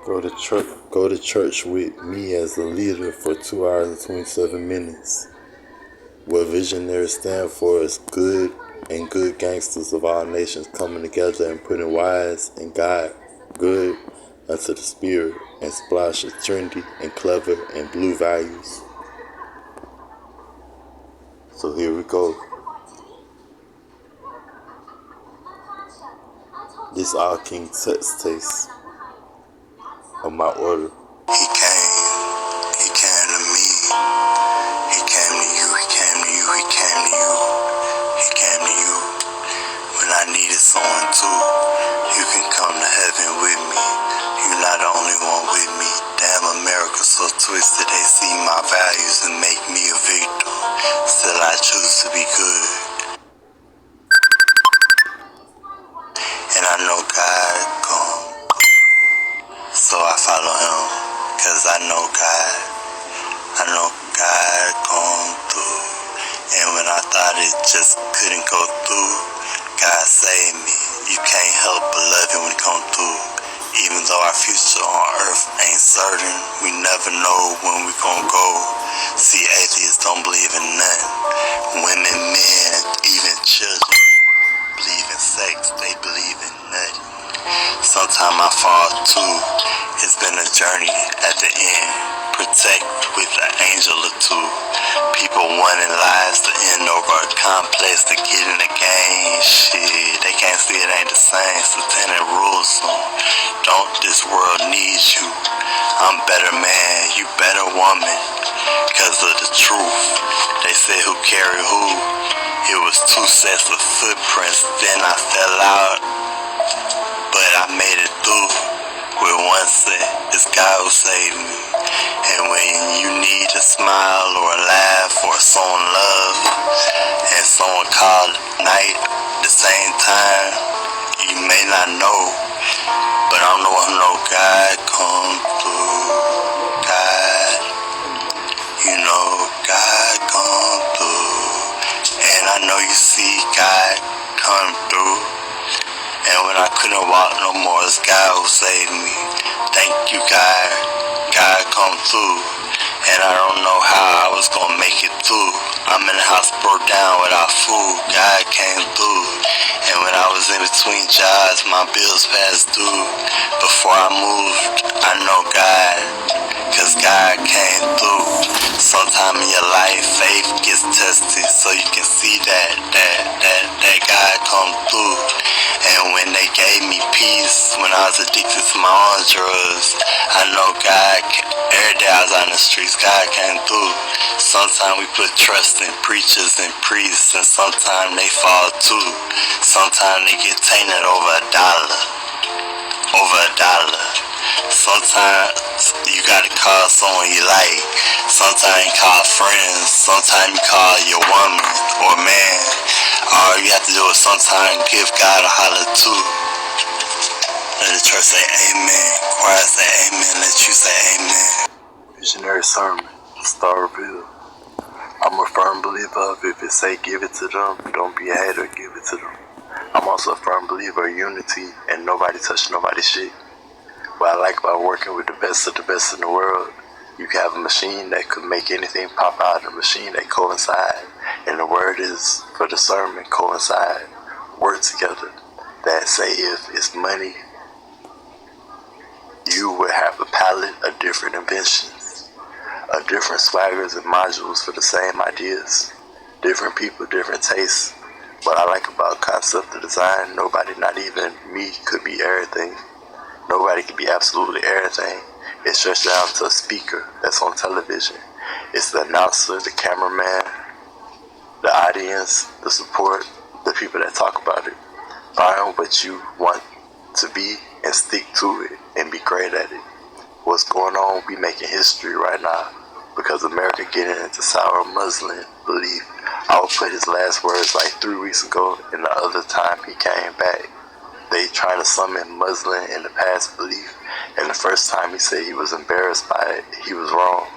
Go to church with me as the leader for 2 hours and 27 minutes. What visionaries stand for is good and good gangsters of all nations coming together and putting wise and God good unto the spirit and splash of trendy and clever and blue values. So here we go. This all King Tut's taste of my order. He came to me. He came to you, he came to you, he came to you. He came to you when I needed someone too. You can come to heaven with me. You're not the only one with me. Damn, America so twisted. They see my values and make me a victim. Still I choose to be good. And I know God come, so I follow him. Cause I know God come through. And when I thought it just couldn't go through, God saved me. You can't help but love it when it come through. Even though our future on earth ain't certain, we never know when we gon' go. See, atheists don't believe in nothing. Women, men, even children believe in sex, they believe in nothing. Sometimes I fall too. It's been a journey at the end. Protect with an angel or two. People wanting lives to end over a complex to get in the game. Shit, they can't see it ain't the same. So tenant rules soon. Don't this world need you? I'm better man, you better woman. Cause of the truth. They said who carry who. It was 2 sets of footprints. Then I fell out, but I made it through. With 1 set, it's God who saved me. And when you need a smile or a laugh or someone love, and someone call night the same time, you may not know, but I know God come through. God, you know God come through. And I know you see God come through. And when I couldn't walk no more, it's God who saved me. Thank you, God. God come through. And I don't know how I was gonna make it through. I'm in the house broke down without food. God came through. And when I was in between jobs, my bills passed due. Before I moved, I know God, cause God came through. Sometime in your life, faith gets tested, so you can see that God come through. And when they gave me peace, when I was addicted to my own drugs, I know God, every day I was on the streets, God came through. Sometimes we put trust in preachers and priests, and sometimes they fall too. Sometimes they get tainted over $1. Sometimes you gotta call someone you like. Sometimes you call friends. Sometimes you call your woman or man. All you have to do is sometimes give God a holler too. Let the church say amen. Choir say amen. Let you say amen. Visionary sermon, star reveal. I'm a firm believer of if it say give it to them, don't be a hater, give it to them. I'm also a firm believer of unity and nobody touch nobody's shit. What I like about working with the best of the best in the world, you can have a machine that could make anything pop out, a machine that coincide. And the word is for the sermon, coincide, work together. That say if it's money, you would have a palette of different inventions, of different swaggers and modules for the same ideas. Different people, different tastes. What I like about concept of design, nobody, not even me, could be everything. Nobody can be absolutely everything. It's stretched down to a speaker that's on television. It's the announcer, the cameraman, the audience, the support, the people that talk about it. Find what you want to be and stick to it and be great at it. What's going on? We making history right now because America getting into sour Muslim belief. I would put his last words like 3 weeks ago, and the other time he came back. They trying to summon Muslim in the past belief, and the first time he said he was embarrassed by it, he was wrong.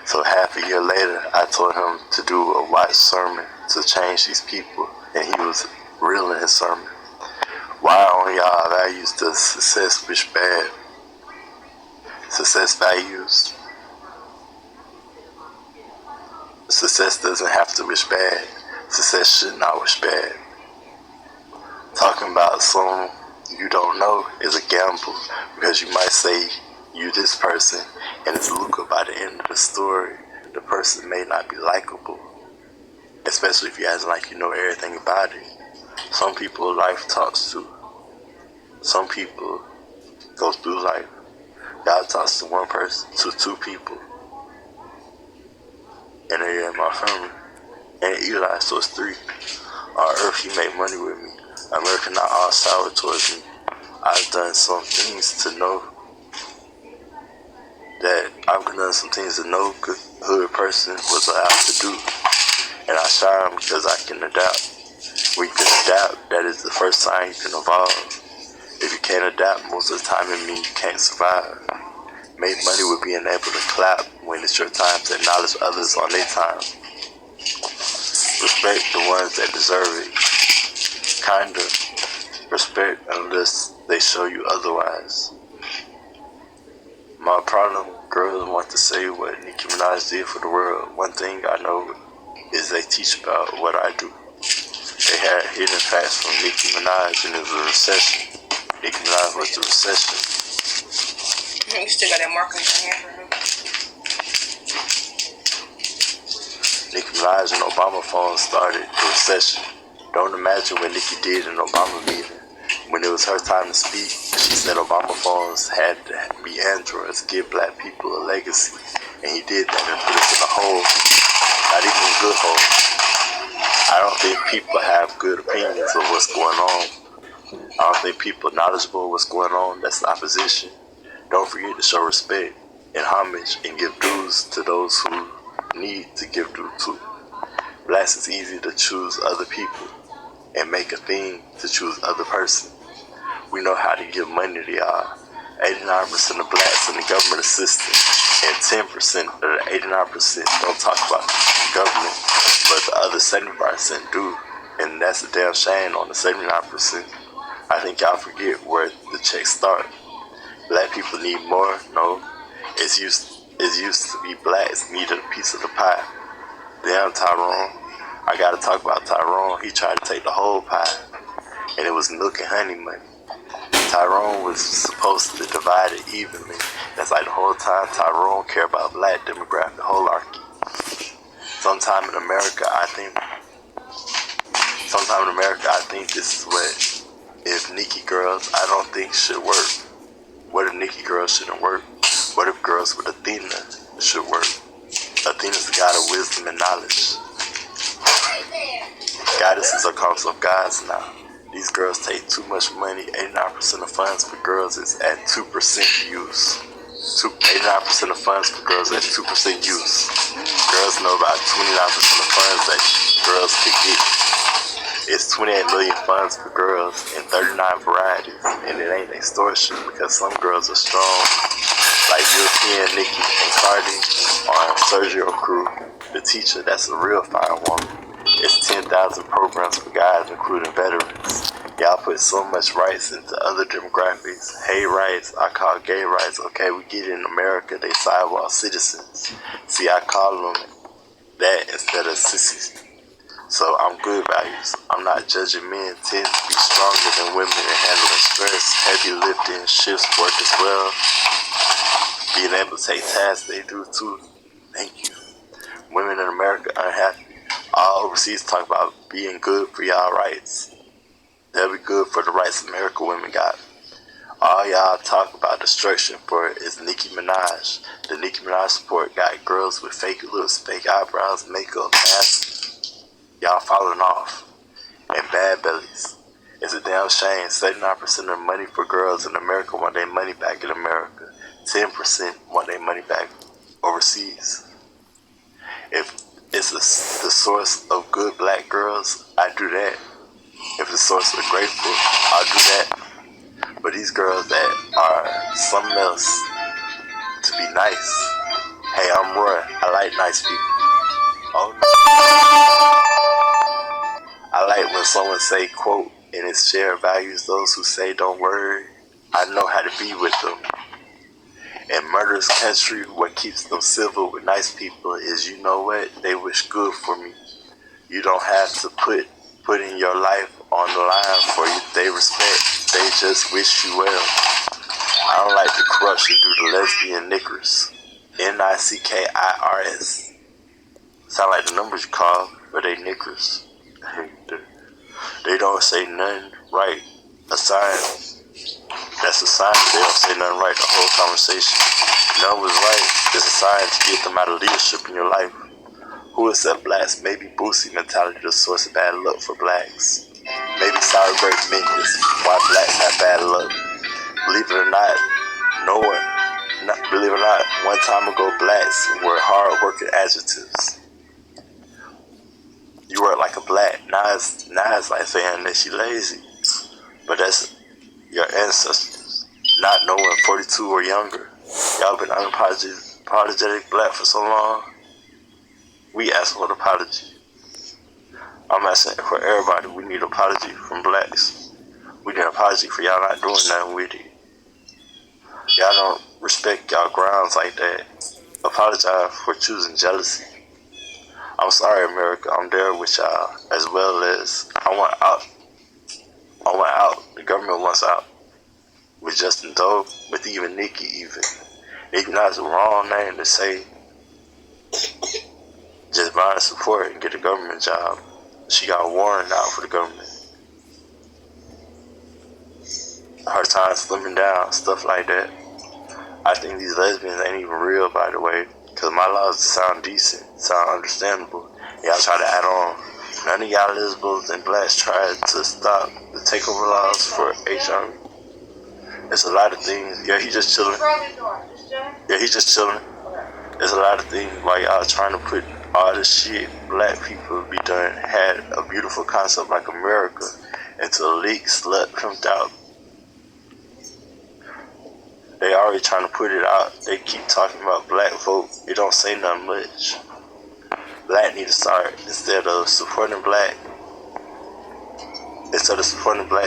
So half a year later, I told him to do a watch sermon to change these people, and he was real in his sermon. Why on y'all values does success wish bad? success values. Success doesn't have to wish bad. Success should not wish bad. Talking about someone you don't know is a gamble, because you might say you this person, and it's Luca. By the end of the story, the person may not be likable, especially if you act like you know everything about it. Some people life talks to. Some people go through life. God talks to one person, to two people, and they're in my family. And Eli, so it's three. On earth, he made money with me. America not all sour towards me. I've done some things to know that no good hood person was allowed to do. And I shine because I can adapt. When you can adapt, that is the first sign you can evolve. If you can't adapt, most of the time it means you can't survive. Make money with being able to clap when it's your time to acknowledge others on their time. Respect the ones that deserve it. Kinda respect unless they show you otherwise. My problem, girls want to say what Nicki Minaj did for the world. One thing I know is they teach about what I do. They had hidden facts from Nicki Minaj, and it was a recession. Nicki Minaj was the recession. You still got that marker in your hand? Nicki Minaj and Obama phone started the recession. Don't imagine what Nicki did in Obama meeting. When it was her time to speak, she said Obama phones had to be androids, give black people a legacy. And he did that and put us in a hole, not even a good hole. I don't think people have good opinions of what's going on. I don't think people are knowledgeable of what's going on. That's the opposition. Don't forget to show respect and homage and give dues to those who need to give due to. Blacks, it's easy to choose other people and make a thing to choose other person. We know how to give money to y'all. 89% of blacks in the government assistant, and 10% of the 89% don't talk about the government, but the other 75% do, and that's a damn shame on the 79%. I think y'all forget where the checks start. Black people need more? No. It used to be blacks needed a piece of the pie. Damn, Tyrone. I gotta talk about Tyrone. He tried to take the whole pie, and it was milk and honey money. Tyrone was supposed to divide it evenly. That's like the whole time Tyrone cared about black demographic hierarchy. Sometime in America, I think this is what, if Nicki girls, I don't think should work. What if Nicki girls shouldn't work? What if girls with Athena should work? Athena's the god of wisdom and knowledge. Goddesses are called of gods now. These girls take too much money. 89% of funds for girls is at 2% use. 89% of funds for girls at 2% use. Girls know about 29% of funds that girls could get. It's 28 million funds for girls in 39 varieties, and it ain't extortion because some girls are strong, like European Nicki and Cardi on Sergio Crew, the teacher. That's a real fine woman. It's 10,000 programs for guys, including veterans. Y'all put so much rights into other demographics. Hey rights, I call gay rights. Okay, we get it in America, they sidewalk citizens. See, I call them that instead of sissies. So I'm good values. I'm not judging men tend to be stronger than women in handling stress, heavy lifting, shift work as well. Being able to take tasks, they do too. Thank you. Women in America unhappy. All overseas talk about being good for y'all rights. They'll be good for the rights American women got. All y'all talk about destruction for it is Nicki Minaj. The Nicki Minaj support got girls with fake lips, fake eyebrows, makeup, masks. Y'all falling off. And bad bellies. It's a damn shame. 79% of the money for girls in America want their money back in America. 10% want their money back overseas. If it's the source of good black girls, I do that. If the source of grateful, I'll do that. But these girls that are something else to be nice. Hey, I'm Roy. I like nice people. Oh no. I like when someone say, quote, and its shared values, those who say don't worry, I know how to be with them. In murderous country, what keeps them civil with nice people is, you know what, they wish good for me. You don't have to put in your life on the line for you. They respect, they just wish you well. I don't like the corruption through the lesbian knickers. Nickers. Sound like the numbers you call, but they knickers. They don't say nothing right. A sign. That's a sign they don't say nothing right the whole conversation. None was right. It's a sign to get them out of leadership in your life. Who accept blacks? Maybe Boosie mentality the source of bad luck for blacks. Maybe sour grape mint is why blacks have bad luck. Believe it or not, one time ago blacks were hard working adjectives. You work like a black. Now it's like saying that she lazy. But that's your ancestors not knowing 42 or younger. Y'all been unapologetic black for so long. We ask for an apology. I'm asking for everybody. We need an apology from blacks. We need an apology for y'all not doing nothing with it. Y'all don't respect y'all grounds like that. Apologize for choosing jealousy. I'm sorry, America. I'm there with y'all, as well as I want out. The government wants out. With Justin Doe, with even Nikki even. Nikki Minaj is the wrong name to say. Just buy support and get a government job. She got a warrant out for the government. Her time slimming down, stuff like that. I think these lesbians ain't even real, by the way, because my laws sound decent, sound understandable. Y'all try to add on. None of y'all lesbians and blacks tried to stop the takeover laws for HIV. There's a lot of things. Yeah, he's just chilling. There's a lot of things while y'all trying to put all this shit black people be done had a beautiful concept like America into a leak, slut, pimped out. They already trying to put it out. They keep talking about black vote. It don't say nothing much. Black need to start, instead of supporting black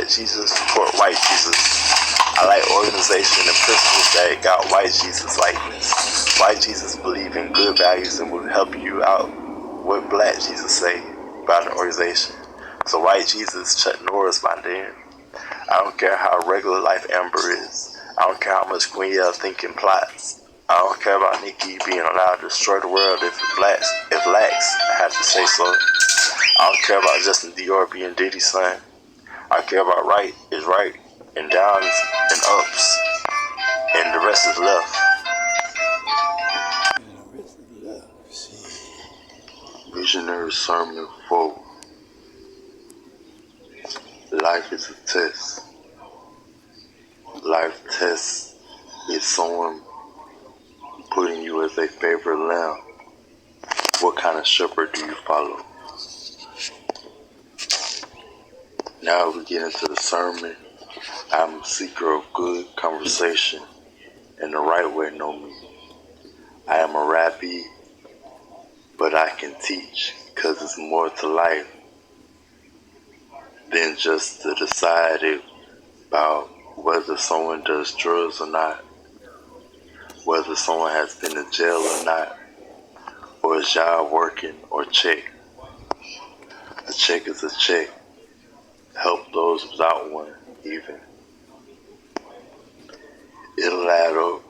Jesus, support white Jesus. I like organization and principles that got white Jesus likeness. White Jesus believe in good values and will help you out. What black Jesus say about an organization? So white Jesus Chuck Norris by then. I don't care how regular life Amber is. I don't care how much Queen Yell thinking plots. I don't care about Nikki being allowed to destroy the world if blacks have to say so. I don't care about Justin Dior being Diddy's son. I care about right is right, and downs and ups, and the rest is left. Visionary Sermon 4. Life is a test. Life test is someone putting you as their favorite lamb. What kind of shepherd do you follow? Now we get into the sermon. I'm a seeker of good conversation and the right way to know me. I am a rabbi, but I can teach because it's more to life than just to decide about whether someone does drugs or not, whether someone has been in jail or not, or is job working or check. A check is a check. Help those without one, even. It'll add up,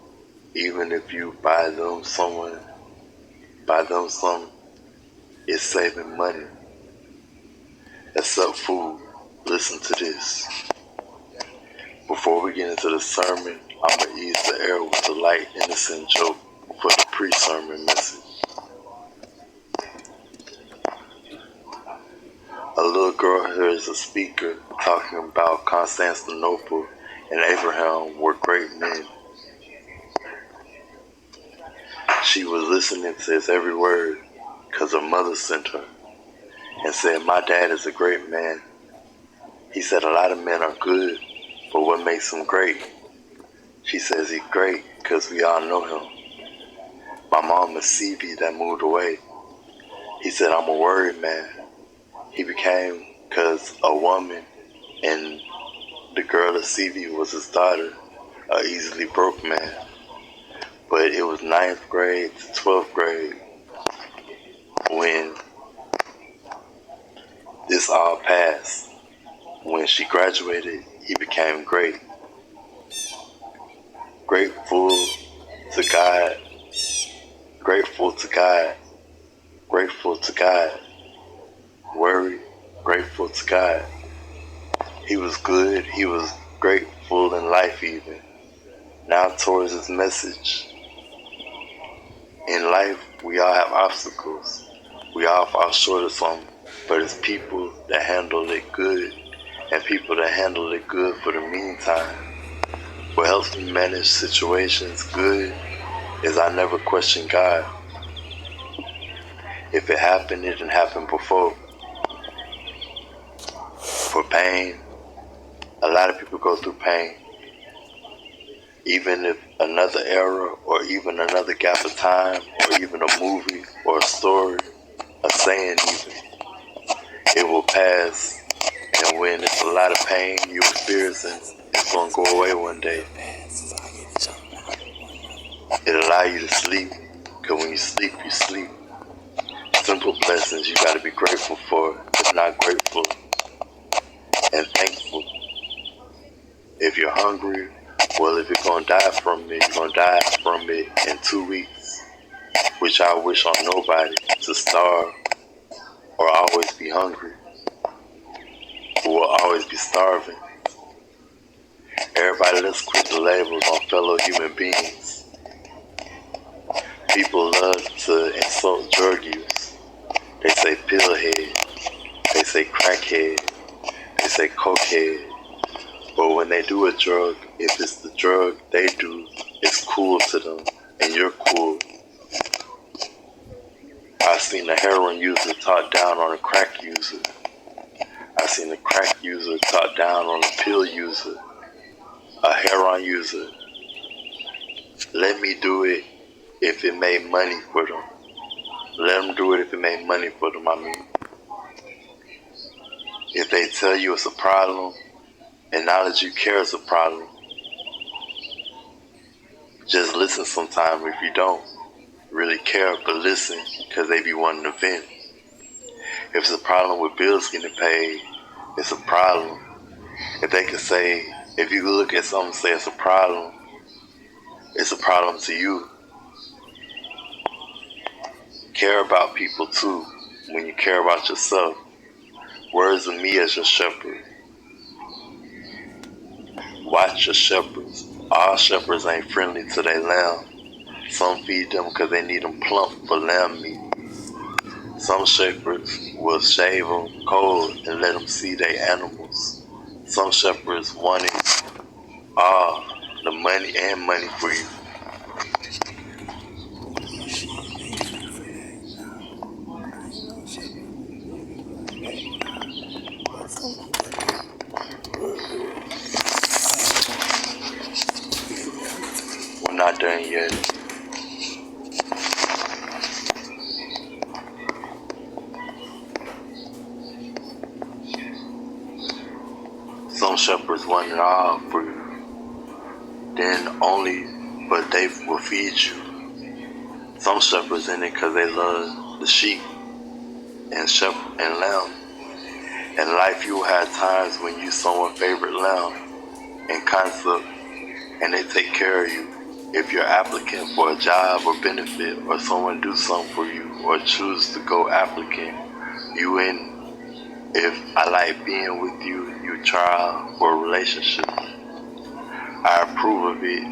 even if you buy them some, it's saving money. Except food. Listen to this. Before we get into the sermon, I'm going to ease the air with a light, innocent joke for the pre-sermon message. A little girl hears a speaker talking about Constantinople and Abraham were great men. She was listening to his every word because her mother sent her and said, "My dad is a great man." He said, "A lot of men are good, but what makes him great?" She says, "He's great because we all know him. My mom is CV that moved away." He said, "I'm a worried man." He became because a woman and the girl of CV was his daughter, a easily broke man. But it was 9th grade to 12th grade when this all passed. When she graduated, he became great. Grateful to God. Grateful to God. Grateful to God. Worried. Grateful to God. He was good. He was grateful in life even. Now towards his message. In life, we all have obstacles. We all fall short of something. But it's people that handle it good and people that handle it good for the meantime. What helps me manage situations good is I never question God. If it happened, it didn't happen before. For pain, a lot of people go through pain. Even if another era or even another gap of time or even a movie or a story, a saying even, it will pass. And when it's a lot of pain you're experiencing, it's going to go away one day. It allows you to sleep, because when you sleep, you sleep. Simple blessings you got to be grateful for. If not grateful and thankful. If you're hungry, well, if you're going to die from it, you're going to die from it in 2 weeks. Which I wish on nobody to starve or always be hungry. Or will always be starving. Everybody, let's quit the labels on fellow human beings. People love to insult drug use. They say pillhead. They say crackhead. They say cokehead. But when they do a drug, if it's the drug they do, it's cool to them, and you're cool. I've seen a heroin user talk down on a crack user. I've seen a crack user talk down on a pill user, a heroin user. Let me do it if it made money for them. Let them do it if it made money for them, If they tell you it's a problem, acknowledge you care it's a problem. Just listen sometime if you don't really care, but listen, because they be wanting to vent. If it's a problem with bills getting paid, it's a problem. If they could say, if you look at something and say it's a problem to you. Care about people too, when you care about yourself. Words of me as your shepherd. Watch your shepherds. All shepherds ain't friendly to their lamb. Some feed them because they need them plump for lamb meat. Some shepherds will shave them cold and let them see their animals. Some shepherds wanted all the money and money for you. We're not done yet. Some shepherds want it all for you. But they will feed you. Some shepherds in it because they love the sheep and lamb. In life you will have times when you someone's favorite lamb in concept, and they take care of you. If you're applicant for a job or benefit, or someone do something for you, or choose to go applicant, you in. If I like being with you, you try for a relationship. I approve of it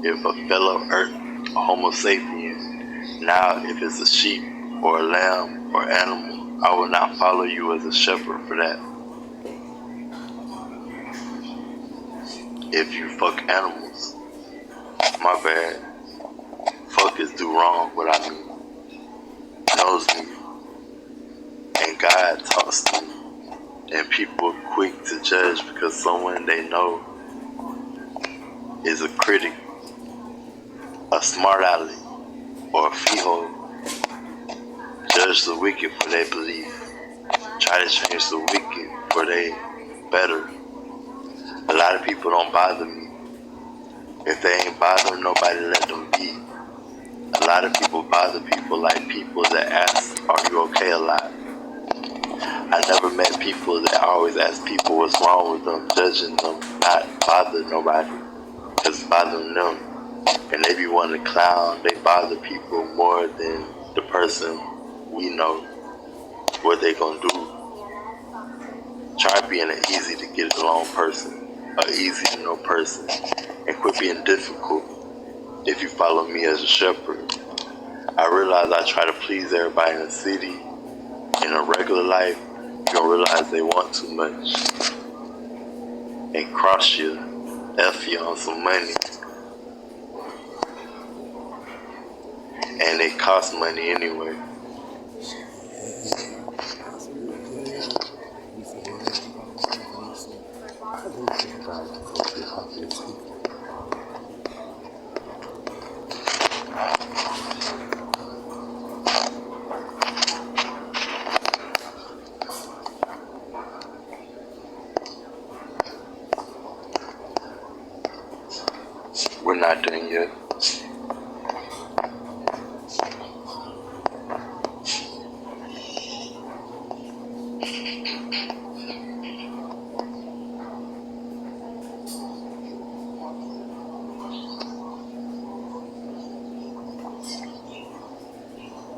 if a fellow earth, a homo sapien. Now, if it's a sheep or a lamb or animal, I will not follow you as a shepherd for that. If you fuck animals, my bad. Fuck is do wrong, what I mean. Knows me. And God talks to me. And people are quick to judge because someone they know is a critic, a smart aleck, or a feeho. Judge the wicked for their belief. Try to change the wicked for they better. A lot of people don't bother me. If they ain't bothering nobody, let them be. lot of people bother people like people that ask, are you okay a lot? I never met people that always ask people what's wrong with them, judging them, not bother nobody, because it's bothering them. And they be wanting to clown, they bother people more than the person we know what they gonna do. Try being an easy to get along person, an easy to know person, and quit being difficult if you follow me as a shepherd. I realize I try to please everybody in the city. In a regular life, you're gonna realize they want too much and cross you, F you on some money. And it costs money anyway. We're not done yet.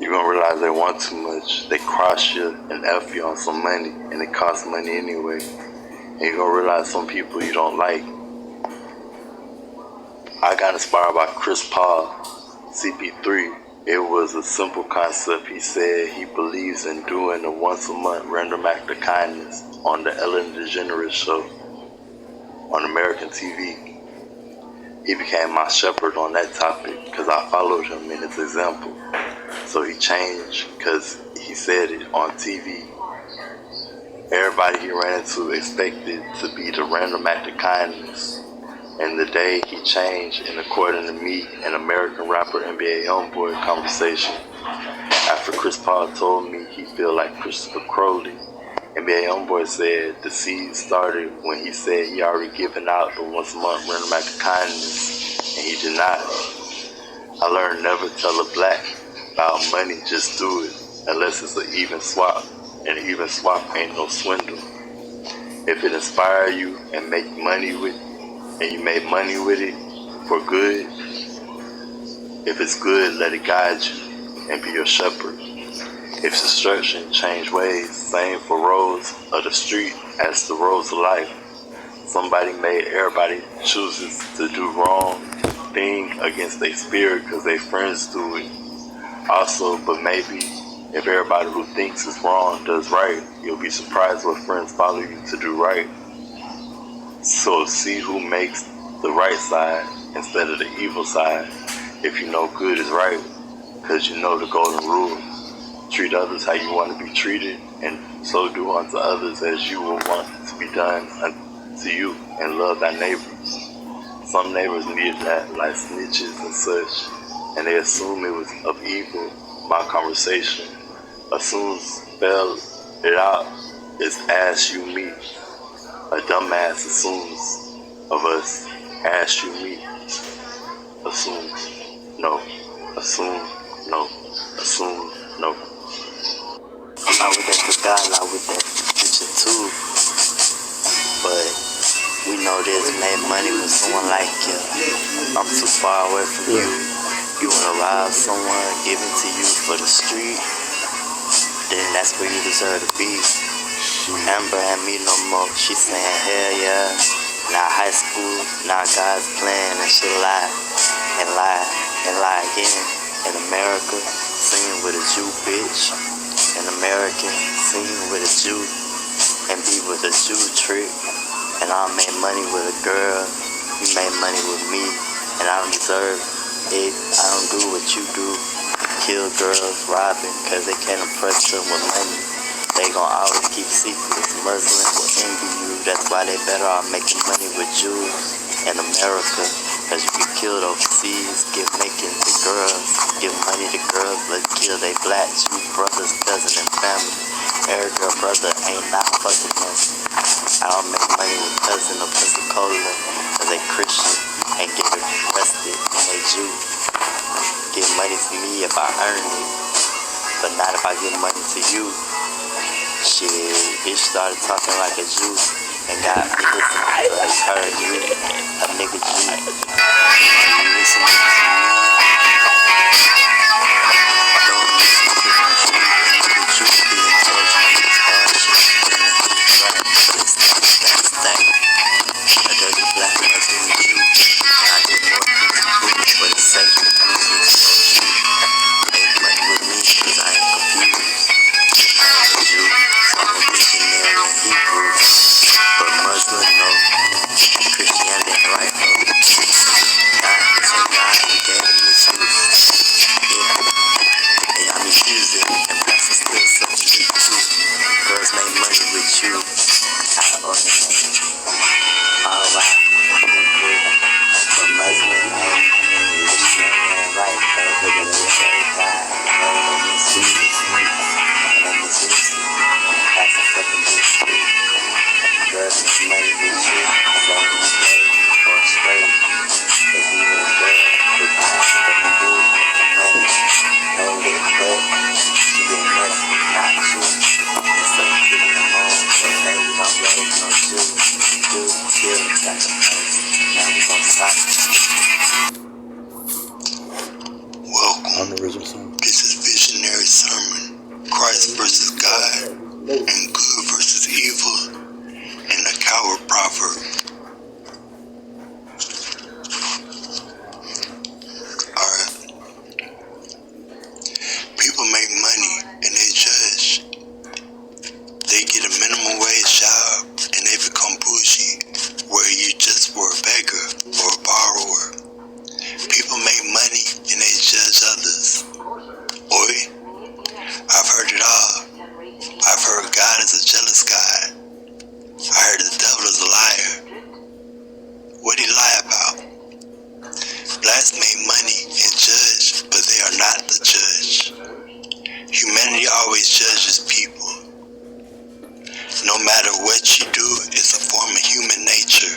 You're gonna realize they want too much. They cross you and F you on some money, and it costs money anyway. And you're gonna realize some people you don't like. I got inspired by Chris Paul, CP3. It was a simple concept. He said he believes in doing a once a month random act of kindness on the Ellen DeGeneres show on American TV. He became my shepherd on that topic because I followed him in his example. So he changed because he said it on TV. Everybody he ran into expected to be the random act of kindness. And the day he changed, and according to me, an American rapper, NBA Youngboy conversation, after Chris Paul told me he feel like Christopher Crowley, NBA Youngboy said the seed started when he said he already given out the once a month random act of kindness, and he did not. I learned never tell a black about money, just do it, unless it's an even swap, and an even swap ain't no swindle. If it inspire you and make money with it, and you made money with it for good, if it's good, let it guide you and be your shepherd. If instruction, change ways, same for roads of the street as the roads of life. Somebody made everybody chooses to do wrong thing against their spirit because their friends do it. Also, but maybe if everybody who thinks it's wrong does right, you'll be surprised what friends follow you to do right. So see who makes the right side instead of the evil side if you know good is right, because you know the golden rule. Treat others how you want to be treated, and so do unto others as you will want to be done unto you, and love thy neighbors. Some neighbors needed that, like snitches and such, and they assume it was of evil. My conversation, as soon as spell it out, is ask you me. A dumbass assumes of us, ask you me, assume, no, assume, no, assume, no. I'm not with that good God, not with that future too. But we know this, made money with someone like you. I'm too far away from you. You wanna rob someone, give it to you for the street, then that's where you deserve to be. Amber and me no more, she saying hell yeah. Now high school, now God's playing and she lie, and lie, and lie again. In America, singing with a Jew bitch. An American, singing with a Jew, and be with a Jew trick. And I made money with a girl, you made money with me, and I don't deserve it, I don't do what you do. Kill girls, robbing, cause they can't impress them with money. They gon' always keep secrets. Muslims will envy you. That's why they better off making money with Jews in America. Cause you get killed overseas, making the girls, give money to girls, let's kill they black Jew brothers, cousin, and family. Every girl brother ain't not fucking them. I don't make money with cousin or Pensacola, cause they Christian and get arrested and they Jew. Get money for me if I earn it, but not if I give money to you. Shit, bitch started talking like a Jew and got me listening to her you, a nigga Jew. You listen to me. Don't listen to the Jew, nigga Jew being told you this hard shit. This thing, a dirty black Muslim Jew. And I did more things for the sake of music, so Jew. Make money with me cause I ain't confused. I am a Jew, so I'm a visionary in Hebrew. But Muslim, no. Christianity ain't right, no. God, so God, he gave him misuse. Yeah. And I misuse it, and pastors still substitute too. Girls make money with you. I organize. All right. But Muslim, no. Christianity ain't right, though. But they say God, no, they misuse it. And they misuse it. Pastors fucking do too. Girls make money with you. So you gay or straight. If you a girl, if I fucking do money. No lit butt. She been messy, not you. And so keeping them home. So hey, we don't raise no Jew. Do, kill, sacrifice. Now we gon' stop. Welcome. This is Visionary Sermon. Christ versus God. And good versus evil. And the coward proverb. Alright. People make money and they judge. They get a minimum wage job and they become bougie, where you just were a beggar or a borrower. People make money and they judge others. Oi, I've heard it all. I've heard God is a jealous God. I heard the devil is a liar. What'd he lie about? Blacks make money and judge, but they are not the judge. Humanity always judges people. No matter what you do, it's a form of human nature.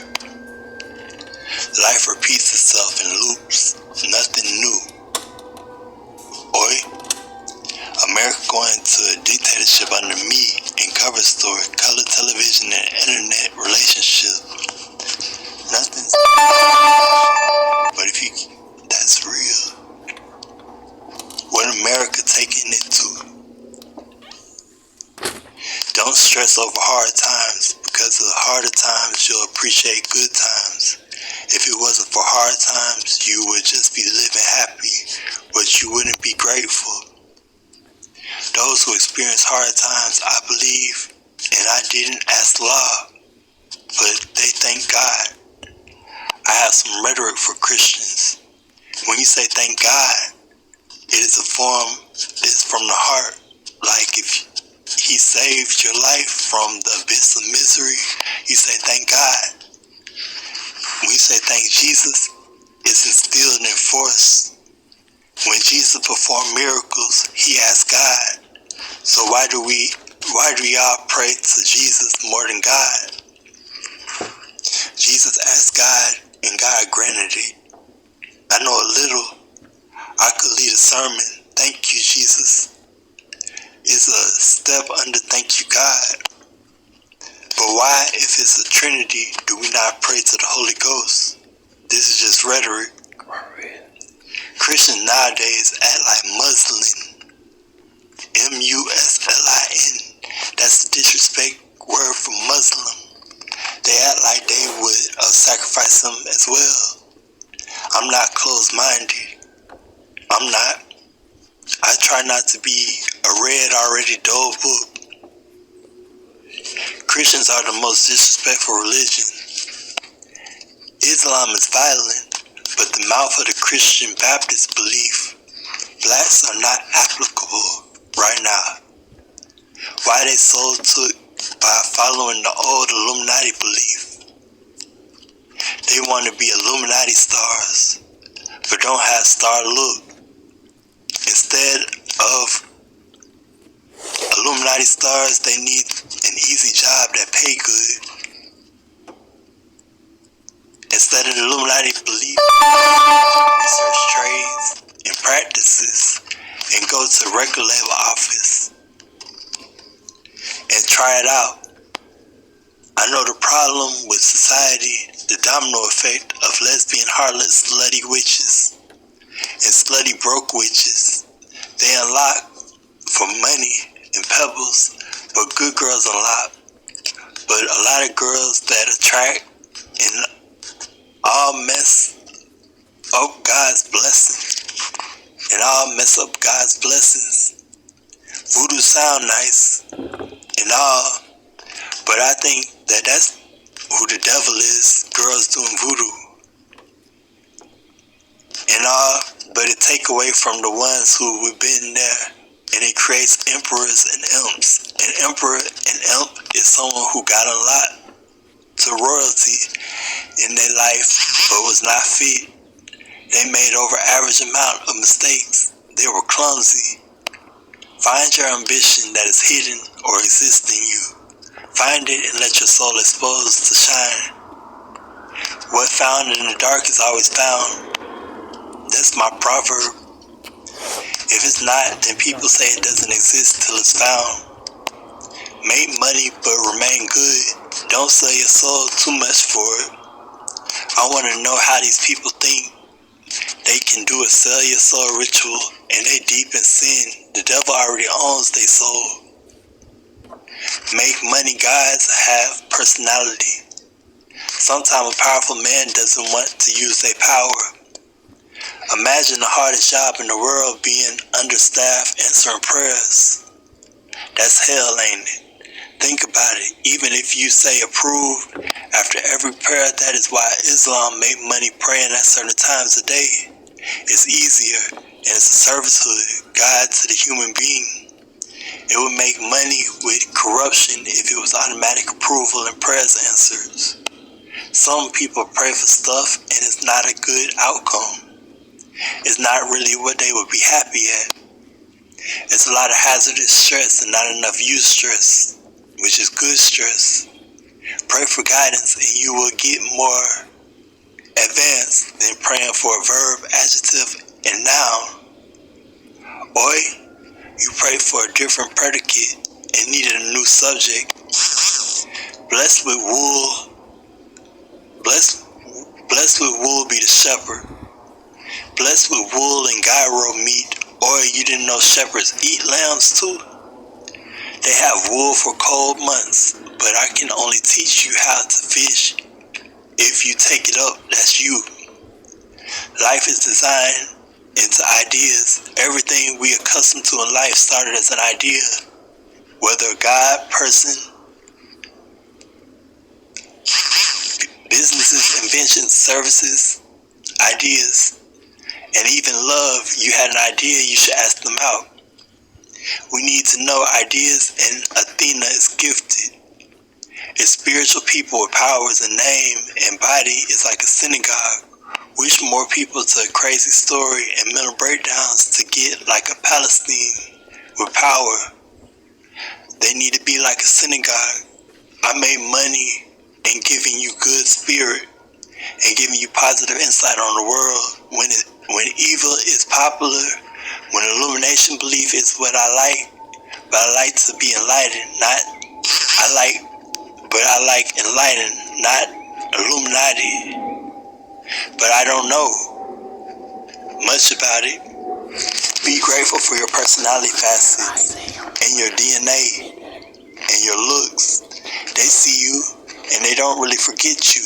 Life repeats itself in loops, nothing new. Oi, America going to a dictatorship under me in cover story, color television, and internet relationship. Nothing's but if you, that's real. What America taking it to? Don't stress over hard times, because of the harder times you'll appreciate good times. If it wasn't for hard times, you would just be living happy, but you wouldn't be grateful. Those who experience hard times, I believe, and I didn't ask the law, but they thank God. I have some rhetoric for Christians. When you say thank God, it is a form, it's from the heart. Like if he saved your life from the abyss of misery, you say thank God. When you say thank Jesus, it's instilled and enforced. When Jesus performed miracles, he asked God. So why do y'all pray to Jesus more than God? Jesus asked God and God granted it. I know a little. I could lead a sermon. Thank you, Jesus. It's a step under thank you, God. But why, if it's a Trinity, do we not pray to the Holy Ghost? This is just rhetoric. Christians nowadays act like Muslim. Muslin. That's the disrespect word for Muslim. They act like they would sacrifice them as well. I'm not closed-minded. I'm not. I try not to be a read already dull book. Christians are the most disrespectful religion. Islam is violent, but the mouth of the Christian Baptist belief, blacks are not applicable right now. Why they so took by following the old Illuminati belief? They want to be Illuminati stars, but don't have star look. Instead of Illuminati stars, they need an easy job that pay good. Instead of the Illuminati belief, research trades and practices the record label office and try it out. I know the problem with society, the domino effect of lesbian, harlot, slutty witches and slutty broke witches. They unlock for money and pebbles, but good girls unlock. But a lot of girls that attract and all mess up God's blessings. And all mess up God's blessings. Voodoo sound nice and all, but I think that that's who the devil is, girls doing voodoo. And all, but it take away from the ones who have been there, and it creates emperors and imps. An emperor and imp is someone who got a lot to royalty in their life, but was not fit. They made over average amount of mistakes. They were clumsy. Find your ambition that is hidden or exists in you. Find it and let your soul exposed to shine. What found in the dark is always found. That's my proverb. If it's not, then people say it doesn't exist till it's found. Make money but remain good. Don't sell your soul too much for it. I want to know how these people think. They can do a sell your soul ritual and they deep in sin. The devil already owns their soul. Make money guys have personality. Sometimes a powerful man doesn't want to use their power. Imagine the hardest job in the world being understaffed answering prayers. That's hell, ain't it? Think about it. Even if you say approve after every prayer, that is why Islam make money praying at certain times a day. It's easier and it's a servicehood, God to the human being. It would make money with corruption if it was automatic approval and prayers answers. Some people pray for stuff and it's not a good outcome. It's not really what they would be happy at. It's a lot of hazardous stress and not enough use stress, which is good stress. Pray for guidance and you will get more advanced than praying for a verb, adjective, and noun. Or you pray for a different predicate and needed a new subject. Blessed with wool, blessed with wool be the shepherd. Blessed with wool and gyro meat, or you didn't know shepherds eat lambs too? They have wool for cold months, but I can only teach you how to fish. If you take it up, that's you. Life is designed into ideas. Everything we accustomed to in life started as an idea. Whether God, person, businesses, inventions, services, ideas, and even love, you had an idea, you should ask them out. We need to know ideas, and Athena is gifted. It's spiritual people with powers and name and body is like a synagogue. Wish more people to a crazy story and mental breakdowns to get like a Palestine with power. They need to be like a synagogue. I made money and giving you good spirit and giving you positive insight on the world. When evil is popular, when illumination belief is what I like, but I like to be enlightened, I like enlightened, not Illuminati. But I don't know much about it. Be grateful for your personality facets and your DNA and your looks. They see you and they don't really forget you.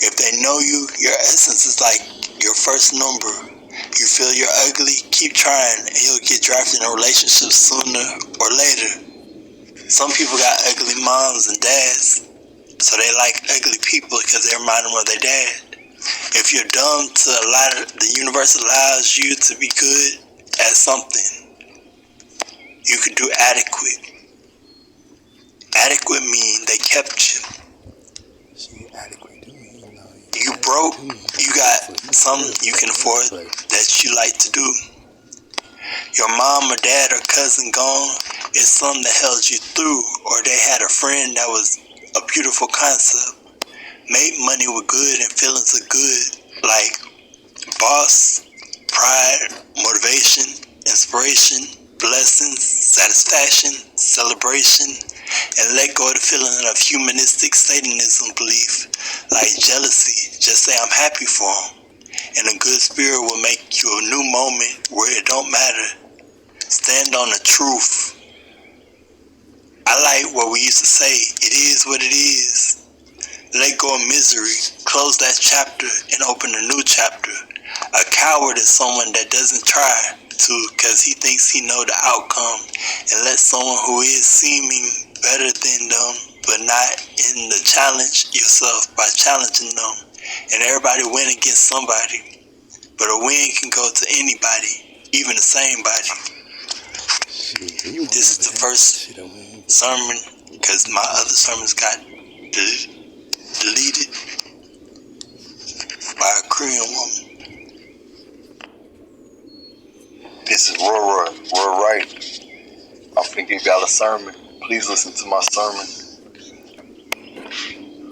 If they know you, your essence is like your first number. You feel you're ugly, keep trying and you'll get drafted in a relationship sooner or later. Some people got ugly moms and dads, so they like ugly people because they remind them of their dad. If you're dumb to a lot of, the universe allows you to be good at something. You could do adequate. Adequate mean they kept you. You broke, you got something you can afford that you like to do. Your mom or dad or cousin gone is something that held you through, or they had a friend that was a beautiful concept. Make money with good and feelings of good, like boss, pride, motivation, inspiration, blessings, satisfaction, celebration, and let go of the feeling of humanistic Satanism belief, like jealousy. Just say I'm happy for him. And a good spirit will make you a new moment where it don't matter. Stand on the truth. I like what we used to say, it is what it is. Let go of misery, close that chapter and open a new chapter. A coward is someone that doesn't try to because he thinks he know the outcome, and let someone who is seeming better than them but not in the challenge yourself by challenging them. And everybody win against somebody, but a win can go to anybody, even the same body. This is the first sermon because my other sermons got deleted by a Korean woman. This is Roy Wright. I'm finna give y'all a sermon. Please listen to my sermon.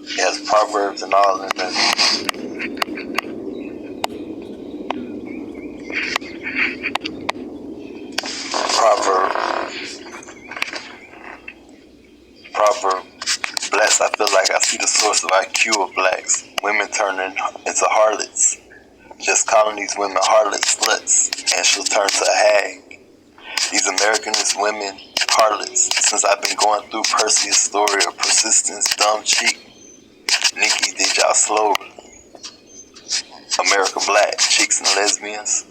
It has proverbs and all in there. Proverb. Blessed, I feel like I see the source of IQ of blacks. Women turning into harlots. Just calling these women harlot sluts, and she'll turn to a hag. These Americanist women, harlots. Since I've been going through Perseus' story of persistence, dumb cheek. Nikki, did y'all slow? America black, chicks and lesbians.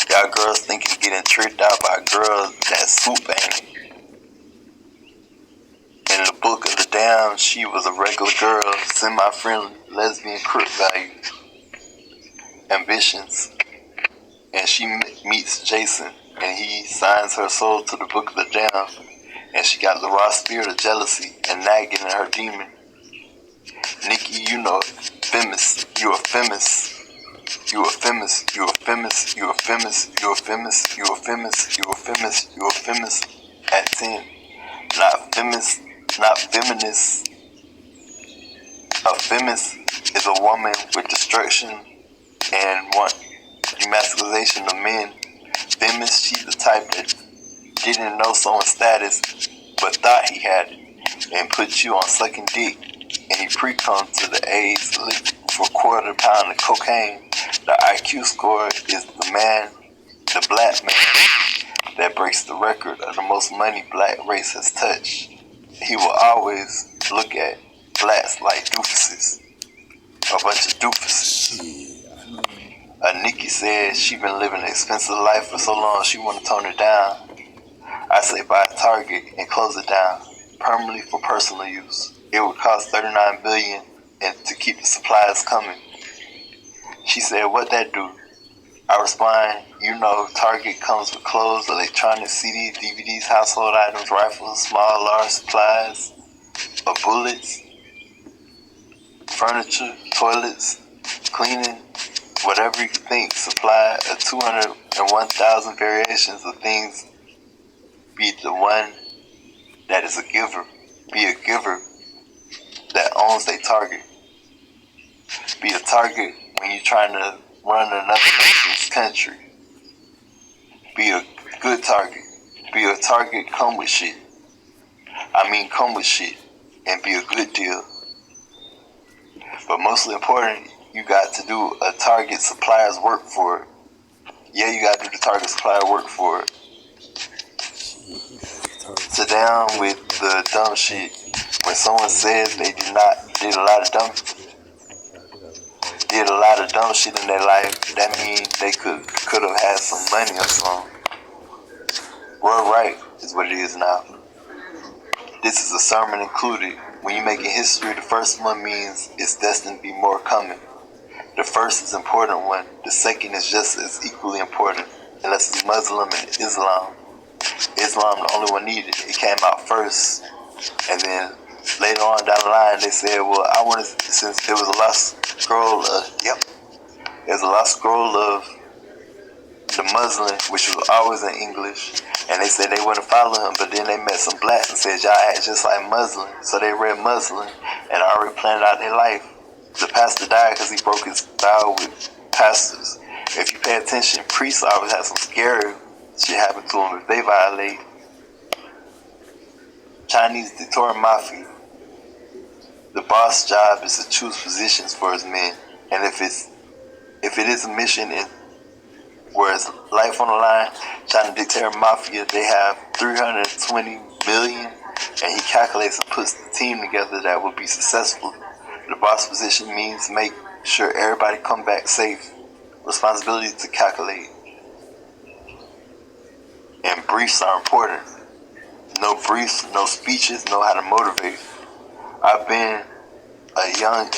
Y'all girls thinking getting tricked out by girls that swoop ain't it. In the book of the damned, she was a regular girl, semi-friendly, lesbian crook value. Ambitions. And she meets Jason, and he signs her soul to the book of the damned, and she got the raw spirit of jealousy and nagging in her demon. Nikki, you know, feminist, you a feminist. You a feminist, you a feminist, you a feminist, you a feminist, you a feminist, you a feminist, you a feminist at 10. Not feminist, not feminist. A feminist is a woman with destruction and want emasculation of men. Feminist, she's the type that didn't know someone's status but thought he had it and put you on sucking dick, and he pre-cum to the AIDS for $quarter pound of cocaine. The IQ score is the black man that breaks the record of the most money black race has touched. He will always look at blacks like doofuses, a bunch of doofuses. Nikki said she been living an expensive life for so long she want to tone it down. I say buy a Target and close it down permanently for personal use. It would cost $39 billion and to keep the supplies coming. She said, what that do? I respond, you know, Target comes with clothes, electronics, CDs, DVDs, household items, rifles, small, large supplies, bullets, furniture, toilets, cleaning, whatever you can think, supply of 201,000 variations of things. Be the one that is a giver. Be a giver that owns their target. Be a target when you're trying to run another nation's country. Be a good target. Be a target, come with shit. Come with shit and be a good deal. But mostly important, you got to do a target supplier's work for it. Yeah, you got to do the target supplier work for it. Sit down with the dumb shit. When someone says they did a lot of dumb shit in their life, that means they could have had some money or something. We're right is what it is now. This is a sermon included. When you're making history, the first one means it's destined to be more coming. The first is an important one. The second is just as equally important, unless it's Muslim and Islam. Islam, the only one needed. It came out first. And then later on down the line, they said, well, since there was a lost scroll there's a lost scroll of the Muslim, which was always in English, and they said they wouldn't follow him, but then they met some blacks and said, y'all act just like Muslim. So they read Muslim and already planned out their life. The pastor died because he broke his vow with pastors. If you pay attention, priests always have some scary shit happen to them if they violate. Chinese dictator mafia. The boss' job is to choose positions for his men, and if it is a mission where it's life on the line, China dictator mafia, they have 320 million, and he calculates and puts the team together that will be successful. The boss position means make sure everybody come back safe. Responsibility to calculate. And briefs are important. No briefs, no speeches, know how to motivate. I've been a young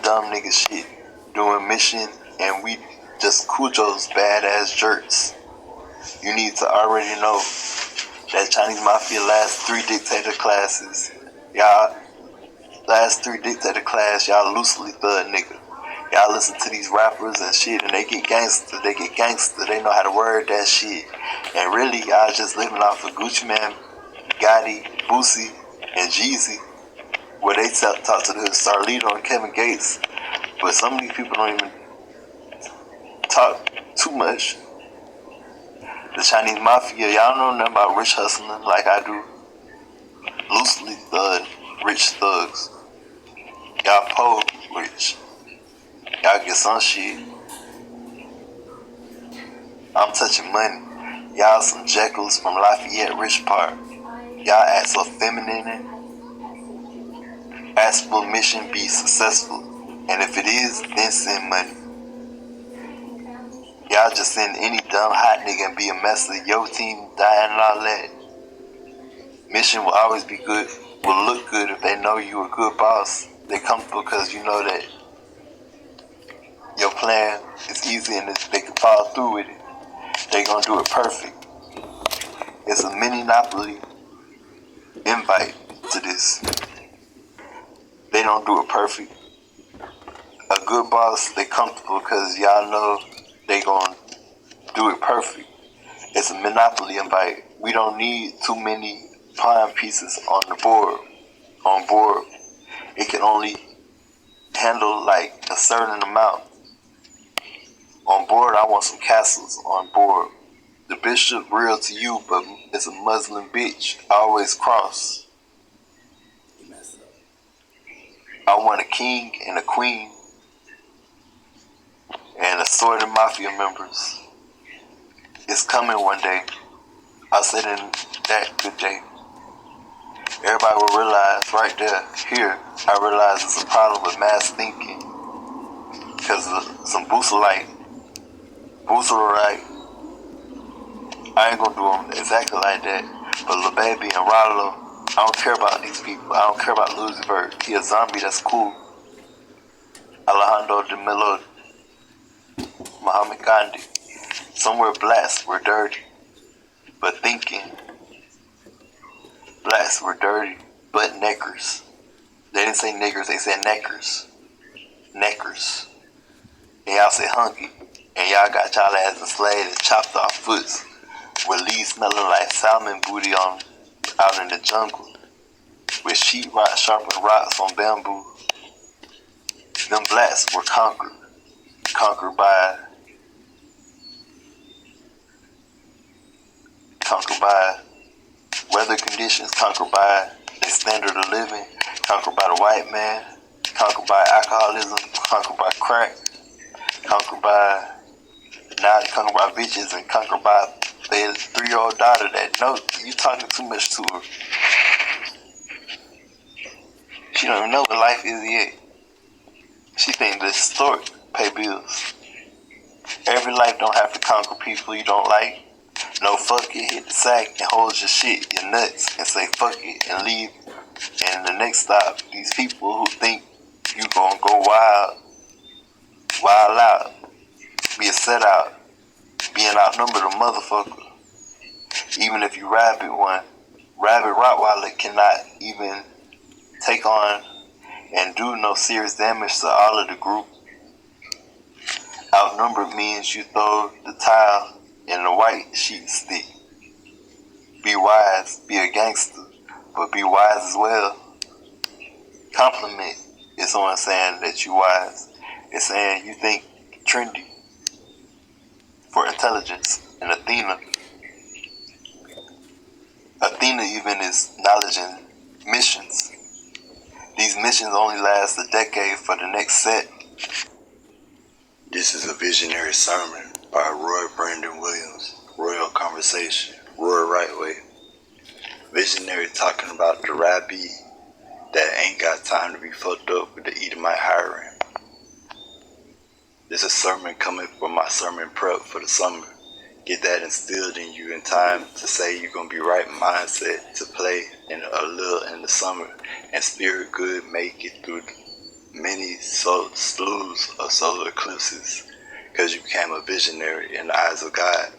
dumb nigga shit doing mission, and we just Cujo's badass jerks. You need to already know that Chinese mafia last 3 dictator classes. Y'all last 3 dictator class, y'all loosely thug nigga. Y'all listen to these rappers and shit, and they get gangster. They know how to word that shit. And really, y'all just living off of Gucci Man, Gotti, Boosie, and Jeezy, where they talk to the Starlito and Kevin Gates. But some of these people don't even talk too much. The Chinese mafia, y'all know nothing about rich hustling like I do. Loosely thug, rich thugs. Y'all po rich. Y'all get some shit. I'm touching money. Y'all some Jekylls from Lafayette Rich Park. Y'all act so feminine. Ask for mission be successful. And if it is, then send money. Y'all just send any dumb hot nigga and be a mess of your team dying and all that. Mission will always be good, will look good if they know you a good boss. They comfortable because you know that your plan is easy and they can follow through with it. They gonna do it perfect. It's a mini-nopoly invite to this. They don't do it perfect. A good boss, they comfortable because y'all know they gonna do it perfect. It's a monopoly invite. We don't need too many pawn pieces on board. It can only handle like a certain amount. On board, I want some castles on board. The bishop real to you, but it's a Muslim bitch. Always cross. I want a king and a queen and assorted mafia members. It's coming one day. I said in that good day. Everybody will realize right there, here, I realize it's a problem with mass thinking. Because of some Booserite, I ain't gonna do them exactly like that. But Lil Baby and Rollo, I don't care about these people. I don't care about Lucifer. He a zombie, that's cool. Alejandro de Melo, Muhammad Gandhi. Somewhere blacks were dirty, but thinking. Blacks were dirty, but neckers. They didn't say niggers, they said neckers. Neckers. And y'all say hunky. And y'all got y'all ass enslaved and chopped off foots with leaves smelling like salmon booty out in the jungle. With sheetrock sharpened rocks on bamboo. Them blacks were conquered. Conquered by weather conditions, conquered by their standard of living, conquered by the white man, conquered by alcoholism, conquered by crack, conquered by bitches, and conquered by their 3-year-old daughter that knows you talking too much to her. She don't even know what life is yet. She think the store pay bills. Every life don't have to conquer people you don't like. No, fuck it, hit the sack and hold your shit, your nuts, and say fuck it and leave. And the next stop, these people who think you gonna go wild out, be a set out, being outnumbered a motherfucker. Even if you rabid Rottweiler cannot even take on and do no serious damage to all of the group. Outnumbered means you throw the tile in the white sheet stick. Be wise, be a gangster, but be wise as well. Compliment is someone saying that you wise. It's saying you think trendy for intelligence and Athena. Athena even is acknowledging missions. These missions only last a decade for the next set. This is a visionary sermon by Roy Brandon Williams. Royal Conversation. Roy Rightway. Visionary talking about the rabbi that ain't got time to be fucked up with the Edomite hiring. This is a sermon coming from my sermon prep for the summer. Get that instilled in you in time to say you're going to be right mindset to play in a little in the summer and spirit good make it through many slews of solar eclipses because you became a visionary in the eyes of God.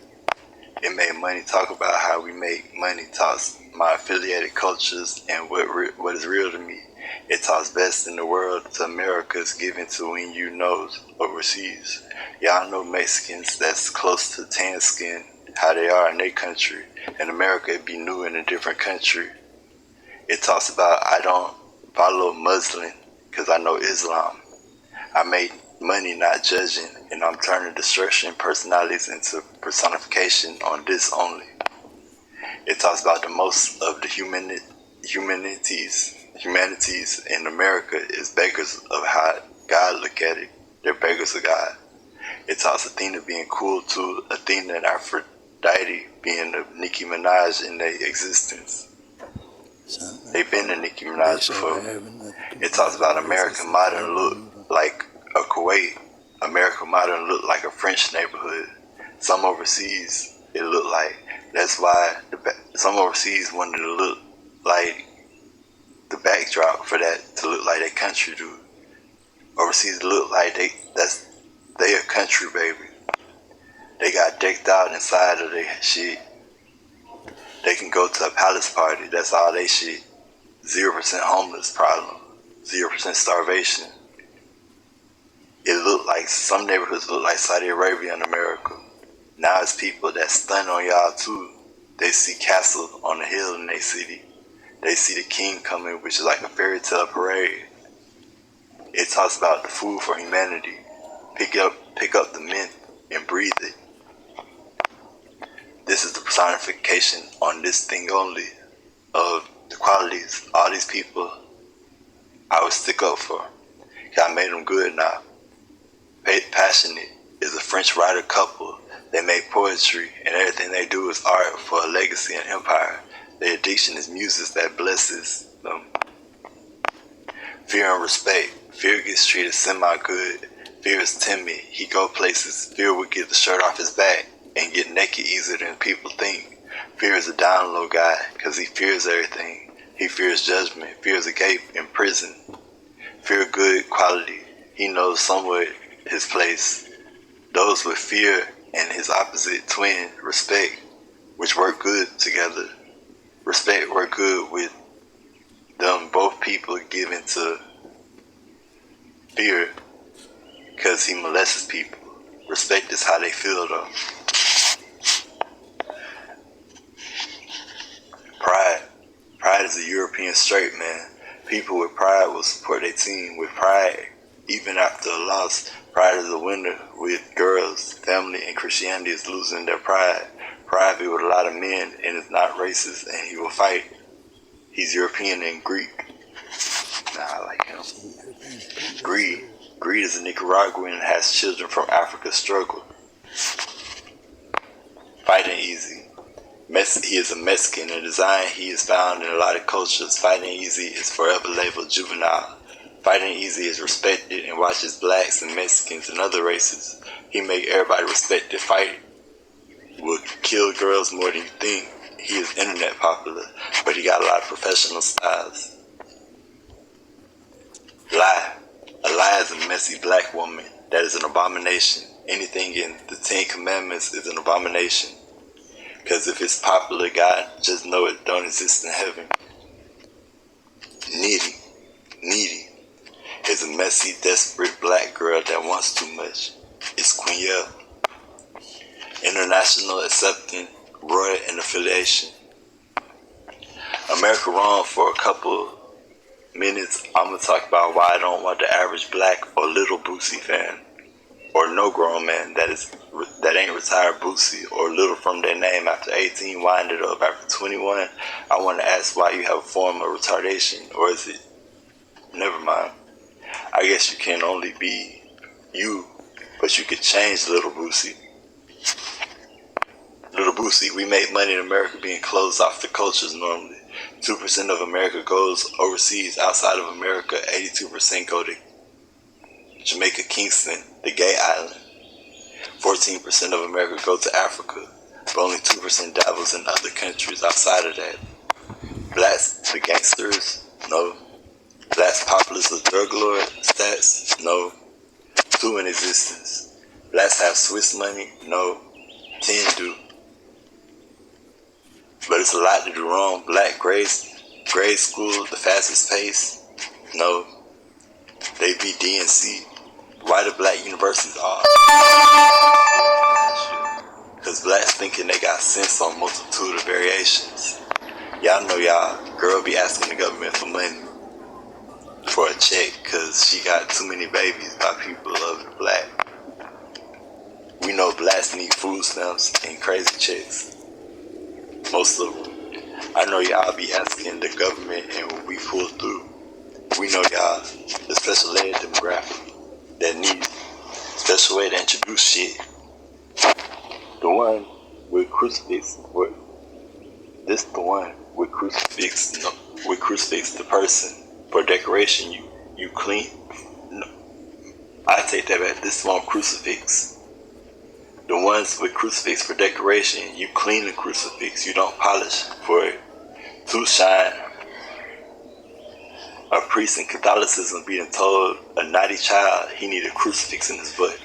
It made money talk about how we make money talks my affiliated cultures and what is real to me. It talks best in the world to America's given to when you know overseas. Y'all know Mexicans that's close to tan skin, how they are in their country. In America, it be new in a different country. It talks about I don't follow Muslim because I know Islam. I make money not judging, and I'm turning destruction personalities into personification on this only. It talks about the most of the humanities in America is beggars of how God look at it. They're beggars of God. It talks Athena being cool to Athena and Aphrodite being the Nicki Minaj in their existence. They've been to Nicki Minaj before. It talks about American modern look like a Kuwait. American modern look like a French neighborhood. Some overseas it look like. That's why some overseas wanted to look like the backdrop for that to look like their country do. Overseas look like they a country baby. They got decked out inside of their shit. They can go to a palace party. That's all they shit. 0% homeless problem. 0% starvation. It looked like some neighborhoods look like Saudi Arabia in America. Now it's people that stun on y'all too. They see castle on the hill in their city. They see the king coming, which is like a fairy tale parade. It talks about the food for humanity. Pick up the mint and breathe it. This is the personification on this thing only of the qualities all these people I would stick up for. I made them good now. Passionate is a French writer couple. They make poetry and everything they do is art for a legacy and empire. Their addiction is music that blesses them. Fear and respect. Fear gets treated semi-good. Fear is timid. He go places. Fear would get the shirt off his back and get naked easier than people think. Fear is a down low guy because he fears everything. He fears judgment. Fears a gate in prison. Fear good quality. He knows somewhere his place. Those with fear and his opposite twin, respect, which work good together. Respect work good with them both people given to fear because he molests people. Respect is how they feel though. Pride. Pride is a European straight man. People with pride will support their team with pride. Even after a loss, pride is a winner with girls, family, and Christianity is losing their pride. Pride be with a lot of men and is not racist and he will fight. He's European and Greek. Nah, I like him. Greed. Greed is a Nicaraguan and has children from Africa's struggle. Fighting easy. He is a Mexican in design. He is found in a lot of cultures. Fighting easy is forever labeled juvenile. Fighting easy is respected and watches blacks and Mexicans and other races. He make everybody respect the fight. Will kill girls more than you think. He is internet popular, but he got a lot of professional styles. Lie. A lie is a messy black woman. That is an abomination. Anything in the 10 Commandments is an abomination. Because if it's popular, God, just know it don't exist in heaven. Needy is a messy, desperate black girl that wants too much. It's Queen Yell. International accepting, Roy and affiliation. America wrong for a couple minutes. I'm going to talk about why I don't want the average black or little Boosie fan or no grown man that ain't retired Boosie or little from their name after 18 wind it up after 21, I want to ask why you have a form of retardation, or is it? Never mind. I guess you can only be you, but you could change Little Boosie. Little Boosie, we make money in America being closed off the cultures normally. 2% of America goes overseas. Outside of America, 82% go to Jamaica, Kingston, the gay island. 14% of America go to Africa, but only 2% dabbles in other countries outside of that. Blacks, the gangsters? No. Blacks populace the drug lord stats? No. 2 in existence. Blacks have Swiss money? No. 10 do. But it's a lot to do wrong. Black grade school, the fastest pace? No. They be DNC. Why the black universities are? Because blacks thinking they got sense on multitude of variations. Y'all know y'all girl be asking the government for money for a check because she got too many babies by people of the black. We know blacks need food stamps and crazy checks. Most of them. I know y'all be asking the government, and when we pull through, we know y'all, the special ed demographic that need special ed to introduce shit. The one with crucifix, this the one with crucifix, no, with crucifix the person. For decoration, you clean. No, I take that back. This one crucifix. The ones with crucifix for decoration, you clean the crucifix. You don't polish for it to shine. A priest in Catholicism being told a naughty child he need a crucifix in his butt.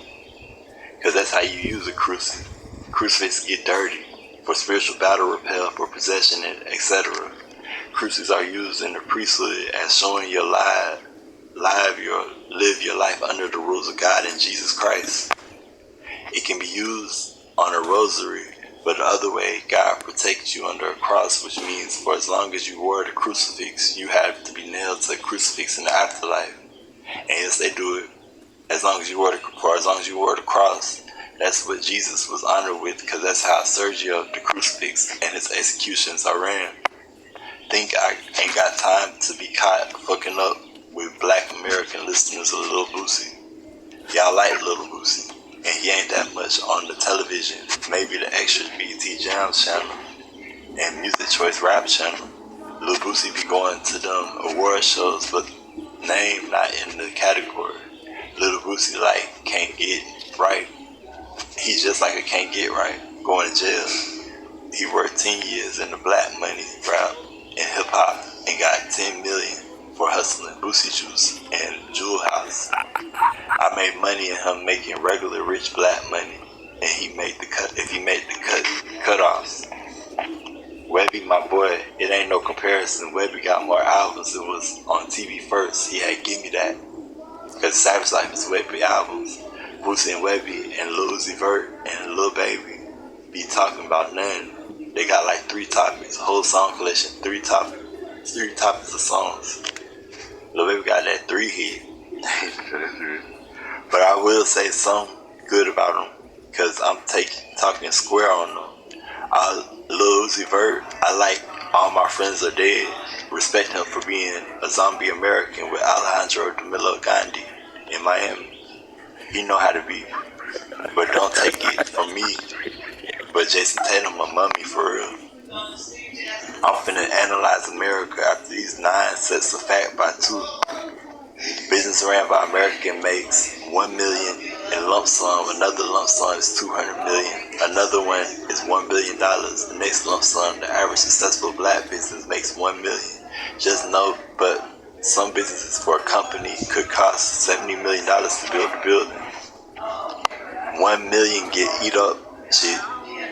Because that's how you use a crucifix. Crucifix get dirty for spiritual battle repel, for possession, and etc. Crucifixes are used in the priesthood as showing your live your life under the rules of God and Jesus Christ. It can be used on a rosary, but the other way, God protects you under a cross, which means for as long as you wore the crucifix, you have to be nailed to a crucifix in the afterlife. And yes, they do it as long as you wore the cross. That's what Jesus was honored with, because that's how Sergio, the crucifix, and his executions are ran. Think I ain't got time to be caught fucking up with black American listeners of Lil Boosie. Y'all like Lil Boosie, and he ain't that much on the television. Maybe the extra BT Jams channel and Music Choice Rap channel. Lil Boosie be going to them award shows, but name not in the category. Lil Boosie like can't get right. He's just like a can't get right, going to jail. He worked 10 years in the black money rap and hip hop and got 10 million for hustling Boosie Juice and Jewel House. I made money in him making regular rich black money, and he made the cut. If he made the cutoffs, Webby, my boy, it ain't no comparison. Webby got more albums. It was on TV first. He had Give Me That, because Savage Life is Webby albums. Boosie and Webby and Lil Uzi Vert and Lil Baby be talking about none. They got like 3 topics, whole song collection, 3 topics of songs. Lil Baby got that 3 hit. But I will say something good about him, because I'm talking square on him. Lil Uzi Vert, I like All My Friends Are Dead. Respect him for being a zombie American with Alejandro Domelo Gandhi in Miami. He know how to be, but don't take it from me. But Jason Tatum a mummy for real. I'm finna analyze America after these 9 sets of fact by 2. Business ran by American makes $1 million in lump sum. Another lump sum is $200 million. Another one is $1 billion. The next lump sum, the average successful black business makes $1 million. Just know, but some businesses for a company could cost $70 million to build a building. 1 million get eat up shit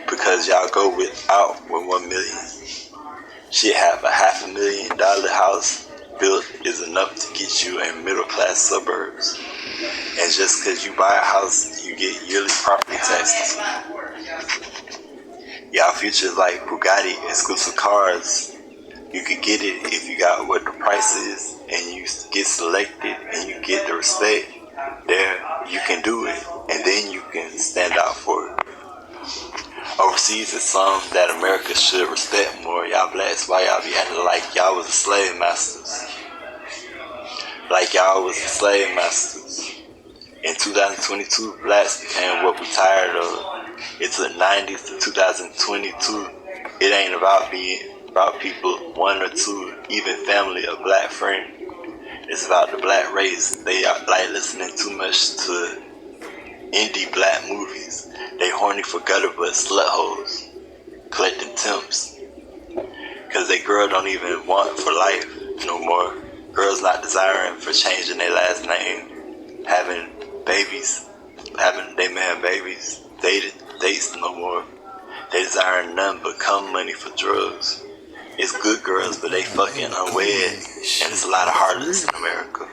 because y'all go without with 1 million. Shit, have a $500,000 house built is enough to get you in middle class suburbs. And just because you buy a house, you get yearly property taxes. Y'all future like Bugatti exclusive cars. You could get it if you got what the price is, and you get selected and you get the respect. There, you can do it. and then you can stand out for it. Overseas is something that America should respect more. Y'all blacks, why y'all be acting like y'all was the slave masters? Like y'all was the slave masters. In 2022, blacks became what we tired of. It took 90s to 2022. It ain't about people, one or two, even family, a black friend. It's about the black race. They are like listening too much to indie black movies. They horny for gutter butt slut hoes, collecting temps. Cause they girl don't even want for life no more. Girls not desiring for changing their last name, having babies, having they man babies, dates no more. They desiring none but cum money for drugs. It's good girls, but they fucking unwed, and it's a lot of harlots in America.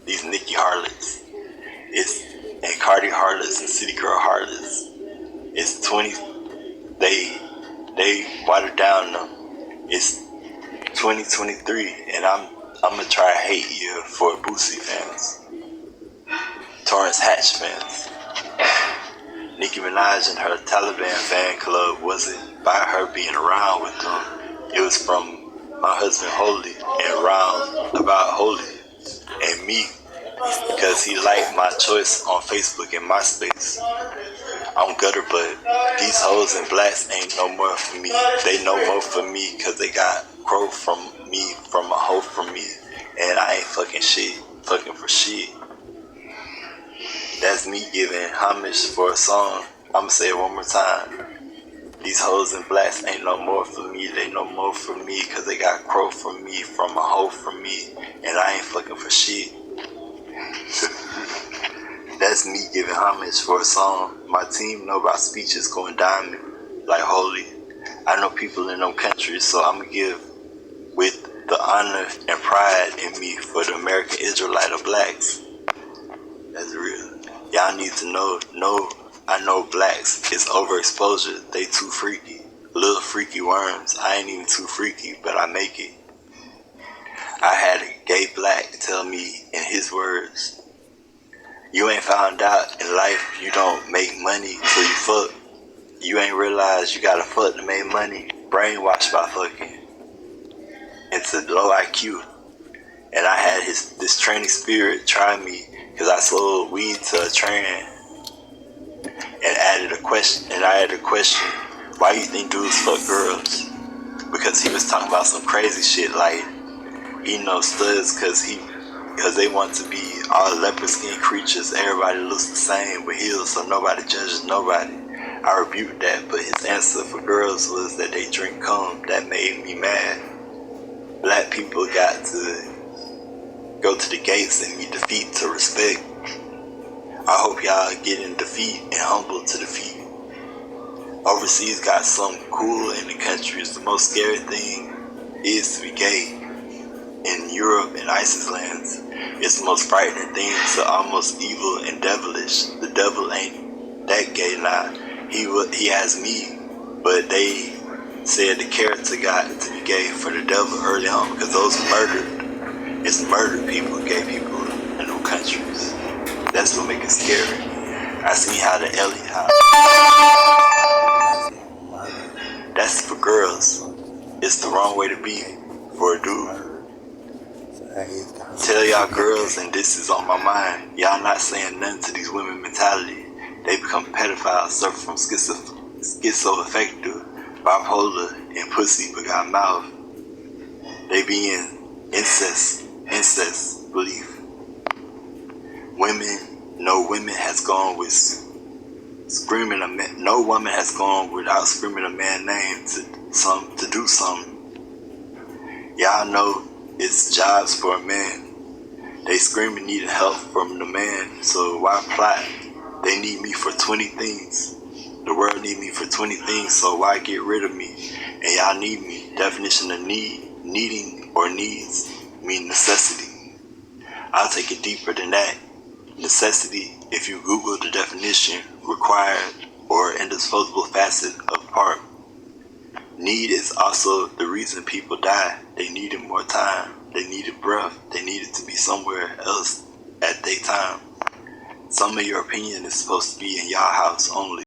These Nicki harlots, and Cardi harlots and City Girl harlots. It's 20. They watered down them. It's 2023, and I'm gonna try a hate year for Boosie fans, Torrance Hatch fans. Nicki Minaj and her Taliban fan club wasn't by her being around with them. It was from my husband Holy and Round about Holy and me, because he liked my choice on Facebook and MySpace. I'm gutter, but these hoes and blacks ain't no more for me. They no more for me because they got crow from me, from a hoe from me, and I ain't fucking shit, fucking for shit. That's me giving homage for a song. I'ma say it one more time. These hoes and blacks ain't no more for me. They no more for me because they got crow from me, from a hoe from me, and I ain't fucking for shit. That's me giving homage for a song. My team know about speeches going diamond, like Holy. I know people in them countries, so I'ma give with the honor and pride in me for the American Israelite of blacks. That's real. Y'all need to know, I know blacks, it's overexposure, they too freaky. Little freaky worms, I ain't even too freaky, but I make it. I had a gay black tell me in his words, you ain't found out in life you don't make money till you fuck. You ain't realized you gotta fuck to make money. Brainwashed by fucking. It's a low IQ. And I had this training spirit try me because I sold weed to a train and I added a question, why you think dudes fuck girls? Because he was talking about some crazy shit like he knows studs because they want to be all leopard skin creatures. Everybody looks the same with heels, so nobody judges nobody. I rebuked that, but his answer for girls was that they drink cum. That made me mad. Black people got to go to the gates and meet defeat to respect. I hope y'all get in defeat and humble to defeat. Overseas got something cool in the countries. The most scary thing is to be gay. In Europe and ISIS lands, it's the most frightening thing to almost evil and devilish. The devil ain't that gay now. He has me, but they said the character got to be gay for the devil early on because those murdered. It's murdered people, gay people in those countries. That's what make it scary. I seen how the alien, that's for girls. It's the wrong way to be for a dude. Tell y'all girls, and this is on my mind, y'all not saying nothing to these women mentality. They become pedophiles, suffer from schizoaffective, bipolar, and pussy but got mouth. They be in incest belief. No woman has gone without screaming a man's name to do something. Y'all know it's jobs for a man. They screaming needing help from the man, so why plot? They need me for 20 things. The world need me for 20 things, so why get rid of me? And y'all need me. Definition of needing or needs mean necessity. I'll take it deeper than that. Necessity, if you Google the definition, required or indisposable facet of part. Need is also the reason people die. They needed more time. They needed breath. They needed to be somewhere else at their time. Some of your opinion is supposed to be in y'all house only.